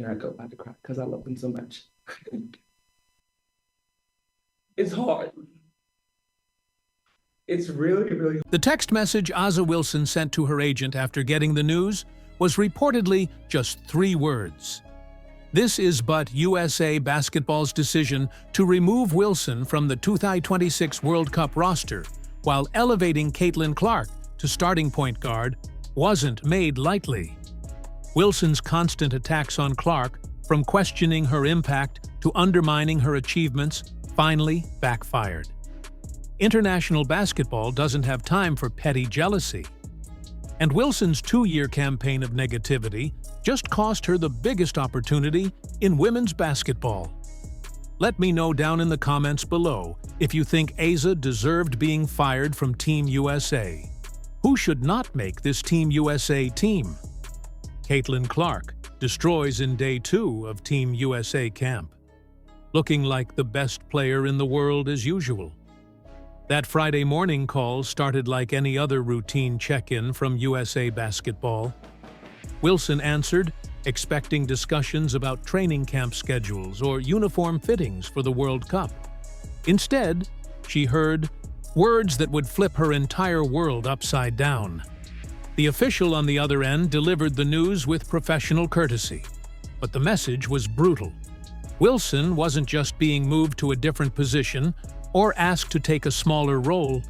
Here I go about to cry because I love them so much. It's hard. It's really, really. The text message A'ja Wilson sent to her agent after getting the news was reportedly just 3 words. This is but USA Basketball's decision to remove Wilson from the 2026 World Cup roster while elevating Caitlin Clark to starting point guard wasn't made lightly. Wilson's constant attacks on Clark, from questioning her impact to undermining her achievements, finally backfired. International basketball doesn't have time for petty jealousy. And Wilson's 2-year campaign of negativity just cost her the biggest opportunity in women's basketball. Let me know down in the comments below if you think A'ja deserved being fired from Team USA. Who should not make this Team USA team? Caitlin Clark destroys in day 2 of Team USA camp, looking like the best player in the world as usual. That Friday morning call started like any other routine check-in from USA Basketball. Wilson answered, expecting discussions about training camp schedules or uniform fittings for the World Cup. Instead, she heard words that would flip her entire world upside down. The official on the other end delivered the news with professional courtesy, but the message was brutal. Wilson wasn't just being moved to a different position or asked to take a smaller role,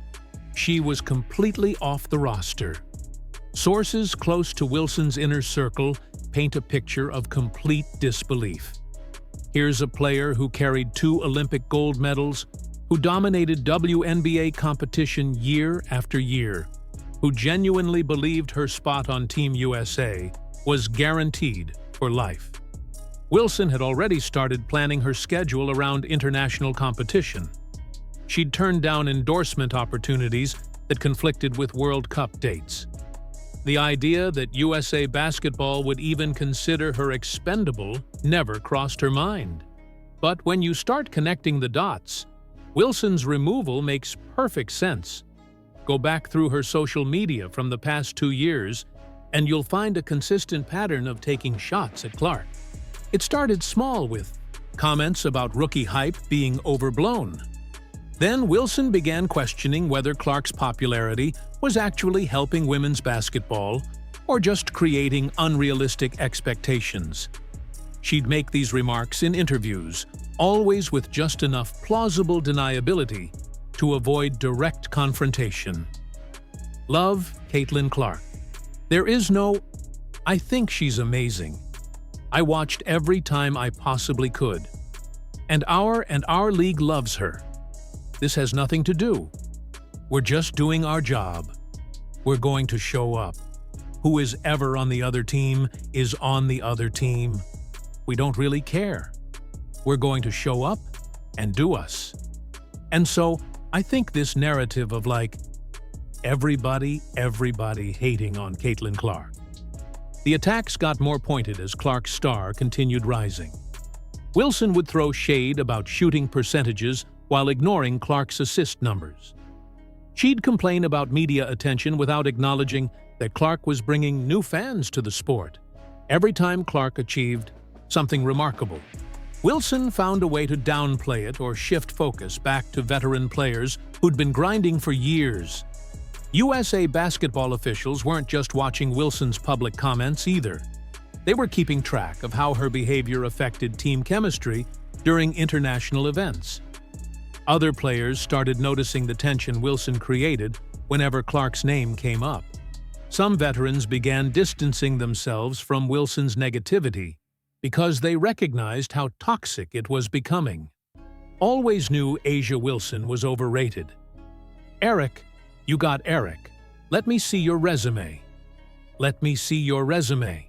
she was completely off the roster. Sources close to Wilson's inner circle paint a picture of complete disbelief. Here's a player who carried 2 Olympic gold medals, who dominated WNBA competition year after year, who genuinely believed her spot on Team USA was guaranteed for life. Wilson had already started planning her schedule around international competition. She'd turned down endorsement opportunities that conflicted with World Cup dates. The idea that USA Basketball would even consider her expendable never crossed her mind. But when you start connecting the dots, Wilson's removal makes perfect sense. Go back through her social media from the past 2 years, and you'll find a consistent pattern of taking shots at Clark. It started small with comments about rookie hype being overblown. Then Wilson began questioning whether Clark's popularity was actually helping women's basketball or just creating unrealistic expectations. She'd make these remarks in interviews, always with just enough plausible deniability to avoid direct confrontation. Love, Caitlin Clark. There is no, I think she's amazing. I watched every time I possibly could. And our league loves her. This has nothing to do. We're just doing our job. We're going to show up. Who is ever on the other team is on the other team. We don't really care. We're going to show up and do us. And so, I think this narrative of like, everybody hating on Caitlin Clark. The attacks got more pointed as Clark's star continued rising. Wilson would throw shade about shooting percentages while ignoring Clark's assist numbers. She'd complain about media attention without acknowledging that Clark was bringing new fans to the sport. Every time Clark achieved something remarkable, Wilson found a way to downplay it or shift focus back to veteran players who'd been grinding for years. USA Basketball officials weren't just watching Wilson's public comments either. They were keeping track of how her behavior affected team chemistry during international events. Other players started noticing the tension Wilson created whenever Clark's name came up. Some veterans began distancing themselves from Wilson's negativity because they recognized how toxic it was becoming. Always knew A'ja Wilson was overrated. Eric, you got Eric. Let me see your resume. Let me see your resume.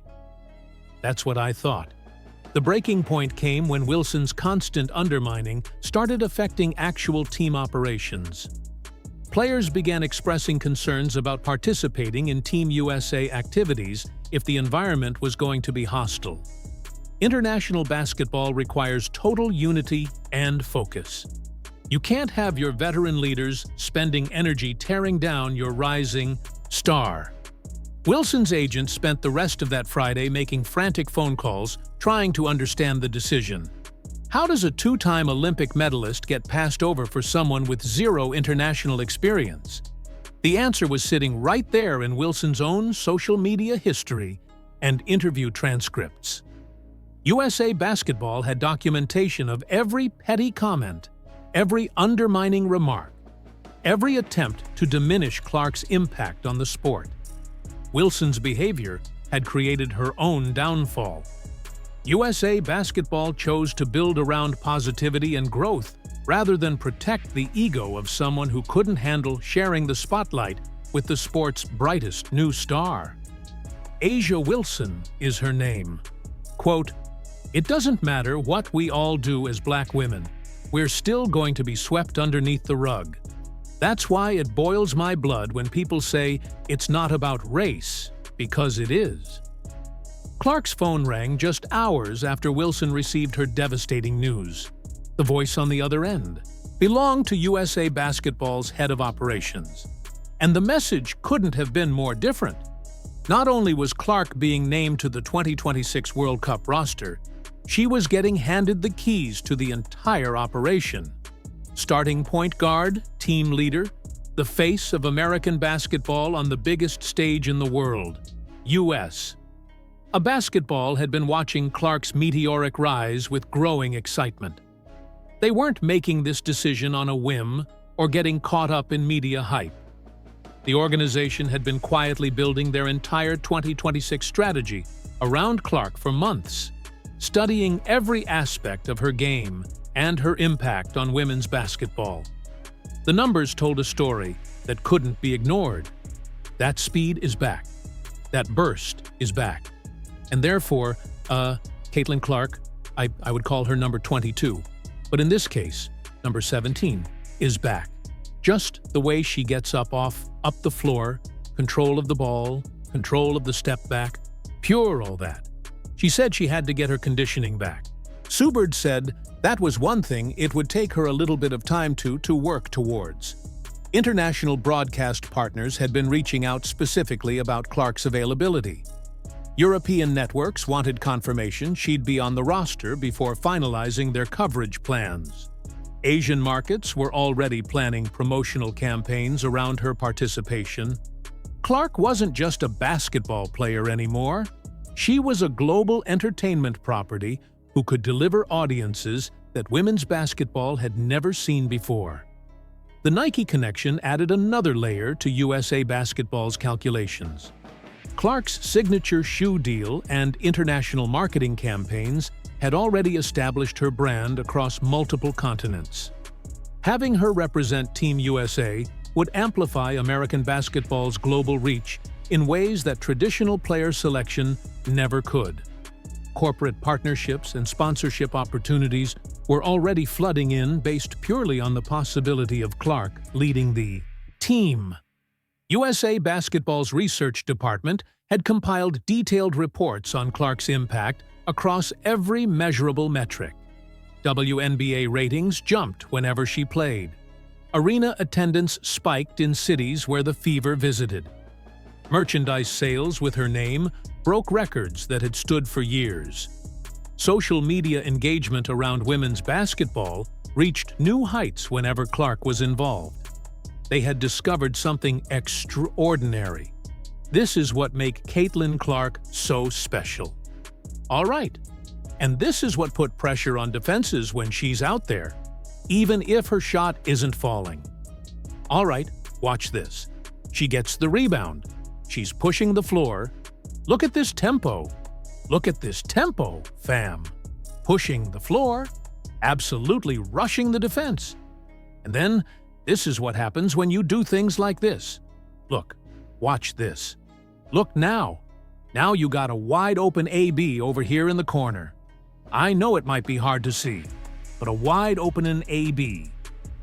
That's what I thought. The breaking point came when Wilson's constant undermining started affecting actual team operations. Players began expressing concerns about participating in Team USA activities if the environment was going to be hostile. International basketball requires total unity and focus. You can't have your veteran leaders spending energy tearing down your rising star. Wilson's agent spent the rest of that Friday making frantic phone calls, trying to understand the decision. How does a two-time Olympic medalist get passed over for someone with zero international experience? The answer was sitting right there in Wilson's own social media history and interview transcripts. USA Basketball had documentation of every petty comment, every undermining remark, every attempt to diminish Clark's impact on the sport. Wilson's behavior had created her own downfall. USA Basketball chose to build around positivity and growth rather than protect the ego of someone who couldn't handle sharing the spotlight with the sport's brightest new star. A'ja Wilson is her name. Quote, "It doesn't matter what we all do as black women, we're still going to be swept underneath the rug. That's why it boils my blood when people say it's not about race, because it is." Clark's phone rang just hours after Wilson received her devastating news. The voice on the other end belonged to USA Basketball's head of operations. And the message couldn't have been more different. Not only was Clark being named to the 2026 World Cup roster, she was getting handed the keys to the entire operation. Starting point guard, team leader, the face of American basketball on the biggest stage in the world, US. A basketball had been watching Clark's meteoric rise with growing excitement. They weren't making this decision on a whim or getting caught up in media hype. The organization had been quietly building their entire 2026 strategy around Clark for months, studying every aspect of her game and her impact on women's basketball. The numbers told a story that couldn't be ignored. That speed is back. That burst is back. And therefore, Caitlin Clark, I would call her number 22, but in this case, number 17, is back. Just the way she gets up the floor, control of the ball, control of the step back, pure all that. She said she had to get her conditioning back. Subert said that was one thing it would take her a little bit of time to work towards. International broadcast partners had been reaching out specifically about Clark's availability. European networks wanted confirmation she'd be on the roster before finalizing their coverage plans. Asian markets were already planning promotional campaigns around her participation. Clark wasn't just a basketball player anymore. She was a global entertainment property who could deliver audiences that women's basketball had never seen before. The Nike connection added another layer to USA Basketball's calculations. Clark's signature shoe deal and international marketing campaigns had already established her brand across multiple continents. Having her represent Team USA would amplify American basketball's global reach in ways that traditional player selection never could. Corporate partnerships and sponsorship opportunities were already flooding in based purely on the possibility of Clark leading the team. USA Basketball's research department had compiled detailed reports on Clark's impact across every measurable metric. WNBA ratings jumped whenever she played. Arena attendance spiked in cities where the Fever visited. Merchandise sales with her name broke records that had stood for years. Social media engagement around women's basketball reached new heights whenever Clark was involved. They had discovered something extraordinary. This is what makes Caitlin Clark so special. All right, and this is what put pressure on defenses when she's out there, even if her shot isn't falling. All right, watch this. She gets the rebound. She's pushing the floor. Look at this tempo. Look at this tempo, fam. Pushing the floor, absolutely rushing the defense. And then, this is what happens when you do things like this. Look, watch this. Look now. Now you got a wide-open AB over here in the corner. I know it might be hard to see, but a wide-open AB.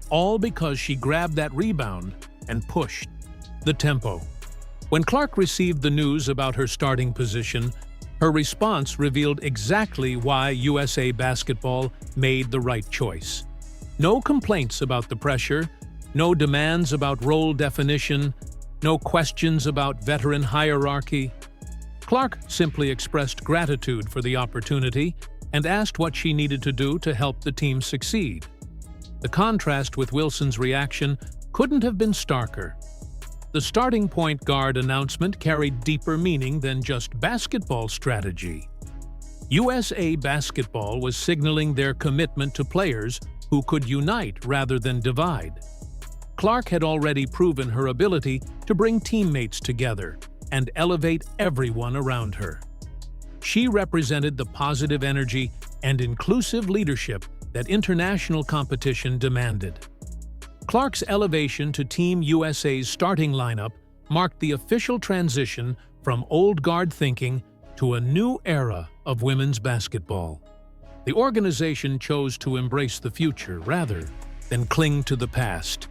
All because she grabbed that rebound and pushed the tempo. When Clark received the news about her starting position, her response revealed exactly why USA Basketball made the right choice. No complaints about the pressure, no demands about role definition, no questions about veteran hierarchy. Clark simply expressed gratitude for the opportunity and asked what she needed to do to help the team succeed. The contrast with Wilson's reaction couldn't have been starker. The starting point guard announcement carried deeper meaning than just basketball strategy. USA Basketball was signaling their commitment to players who could unite rather than divide. Clark had already proven her ability to bring teammates together and elevate everyone around her. She represented the positive energy and inclusive leadership that international competition demanded. Clark's elevation to Team USA's starting lineup marked the official transition from old guard thinking to a new era of women's basketball. The organization chose to embrace the future rather than cling to the past.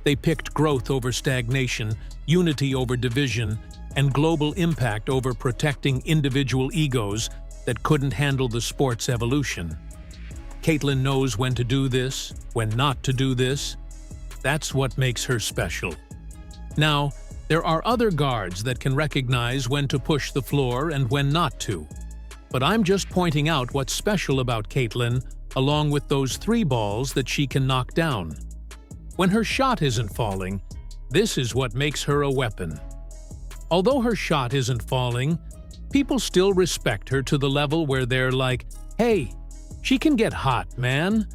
They picked growth over stagnation, unity over division, and global impact over protecting individual egos that couldn't handle the sport's evolution. Caitlin knows when to do this, when not to do this. That's what makes her special. Now, there are other guards that can recognize when to push the floor and when not to. But I'm just pointing out what's special about Caitlin, along with those 3 balls that she can knock down. When her shot isn't falling, this is what makes her a weapon. Although her shot isn't falling, people still respect her to the level where they're like, "Hey, she can get hot, man.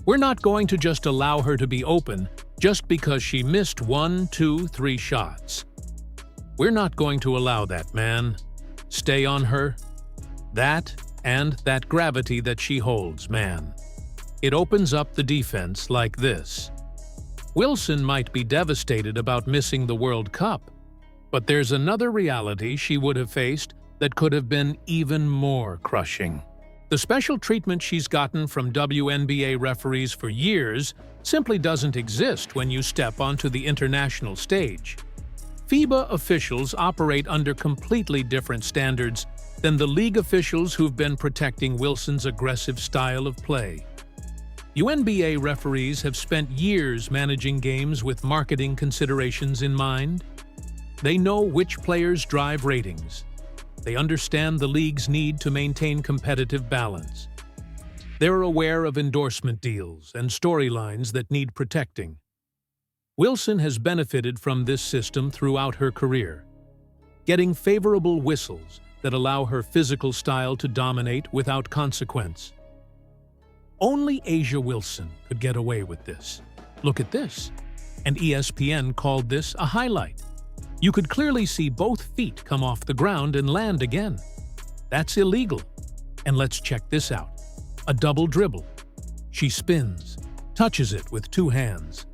We're not going to just allow her to be open just because she missed 1, 2, 3 shots. We're not going to allow that, man. Stay on her." That and that gravity that she holds, man. It opens up the defense like this. Wilson might be devastated about missing the World Cup, but there's another reality she would have faced that could have been even more crushing. The special treatment she's gotten from WNBA referees for years simply doesn't exist when you step onto the international stage. FIBA officials operate under completely different standards than the league officials who've been protecting Wilson's aggressive style of play. UNBA referees have spent years managing games with marketing considerations in mind. They know which players drive ratings. They understand the league's need to maintain competitive balance. They're aware of endorsement deals and storylines that need protecting. Wilson has benefited from this system throughout her career, getting favorable whistles that allow her physical style to dominate without consequence. Only A'ja Wilson could get away with this. Look at this. And ESPN called this a highlight. You could clearly see both feet come off the ground and land again. That's illegal. And let's check this out. A double dribble. She spins, touches it with 2 hands.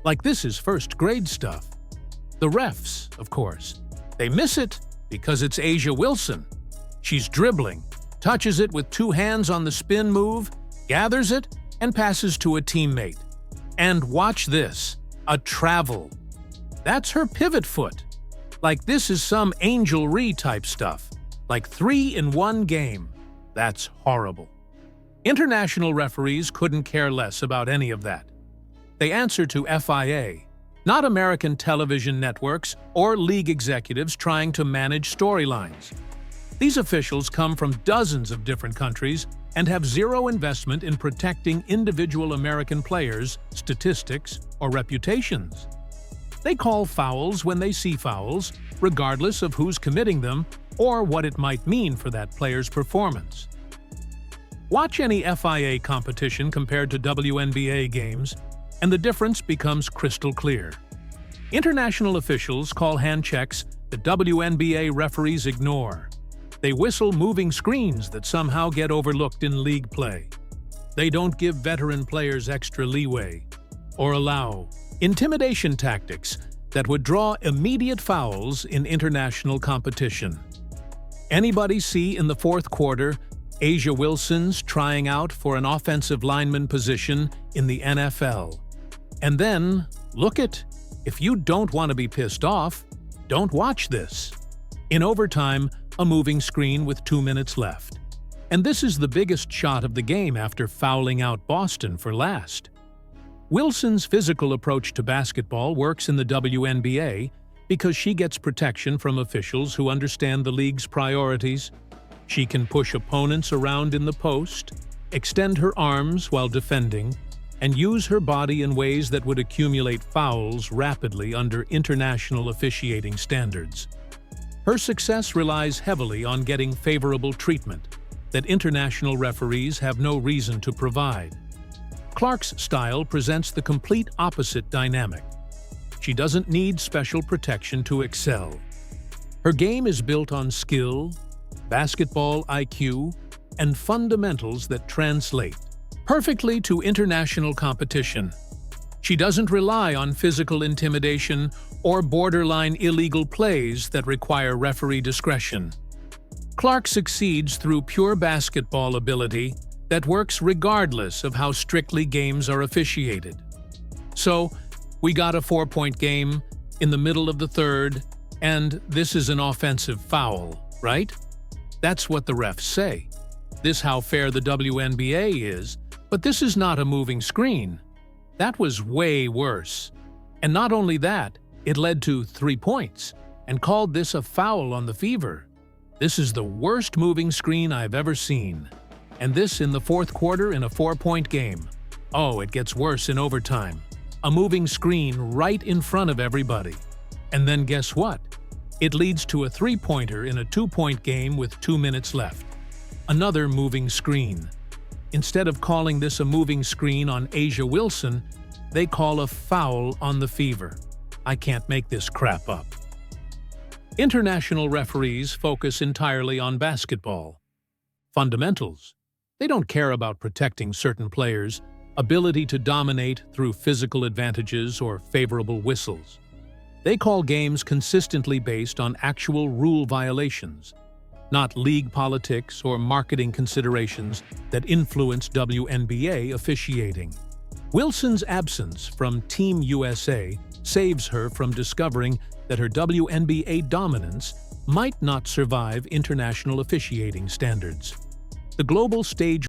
Like this is first-grade stuff. The refs, of course, they miss it because it's A'ja Wilson. She's dribbling, touches it with 2 hands on the spin move, gathers it, and passes to a teammate. And watch this, a travel. That's her pivot foot. Like this is some Angel Ree type stuff. Like 3 in 1 game. That's horrible. International referees couldn't care less about any of that. They answer to FIA, not American television networks or league executives trying to manage storylines. These officials come from dozens of different countries and have zero investment in protecting individual American players' statistics or reputations. They call fouls when they see fouls, regardless of who's committing them or what it might mean for that player's performance. Watch any FIA competition compared to WNBA games, and the difference becomes crystal clear. International officials call hand checks that WNBA referees ignore. They whistle moving screens that somehow get overlooked in league play. They don't give veteran players extra leeway, or allow intimidation tactics that would draw immediate fouls in international competition. Anybody see in the 4th quarter A'ja Wilson's trying out for an offensive lineman position in the NFL? And then, look it. If you don't want to be pissed off, don't watch this. In overtime, a moving screen with 2 minutes left. And this is the biggest shot of the game after fouling out Boston for last. Wilson's physical approach to basketball works in the WNBA Because she gets protection from officials who understand the league's priorities. She can push opponents around in the post, extend her arms while defending, and use her body in ways that would accumulate fouls rapidly under international officiating standards. Her success relies heavily on getting favorable treatment that international referees have no reason to provide. Clark's style presents the complete opposite dynamic. She doesn't need special protection to excel. Her game is built on skill, basketball IQ, and fundamentals that translate perfectly to international competition. She doesn't rely on physical intimidation or borderline illegal plays that require referee discretion. Clark succeeds through pure basketball ability that works regardless of how strictly games are officiated. So, we got a 4-point game in the middle of the third, and this is an offensive foul, right? That's what the refs say. This how fair the WNBA is, but this is not a moving screen. That was way worse. And not only that, it led to 3 points, and called this a foul on the Fever. This is the worst moving screen I've ever seen. And this in the fourth quarter in a 4-point game. Oh, it gets worse in overtime. A moving screen right in front of everybody. And then guess what? It leads to a 3-pointer in a 2-point game with 2 minutes left. Another moving screen. Instead of calling this a moving screen on A'ja Wilson, they call a foul on the Fever. I can't make this crap up. International referees focus entirely on basketball. Fundamentals. They don't care about protecting certain players' ability to dominate through physical advantages or favorable whistles. They call games consistently based on actual rule violations, not league politics or marketing considerations that influence WNBA officiating. Wilson's absence from Team USA saves her from discovering that her WNBA dominance might not survive international officiating standards. The global stage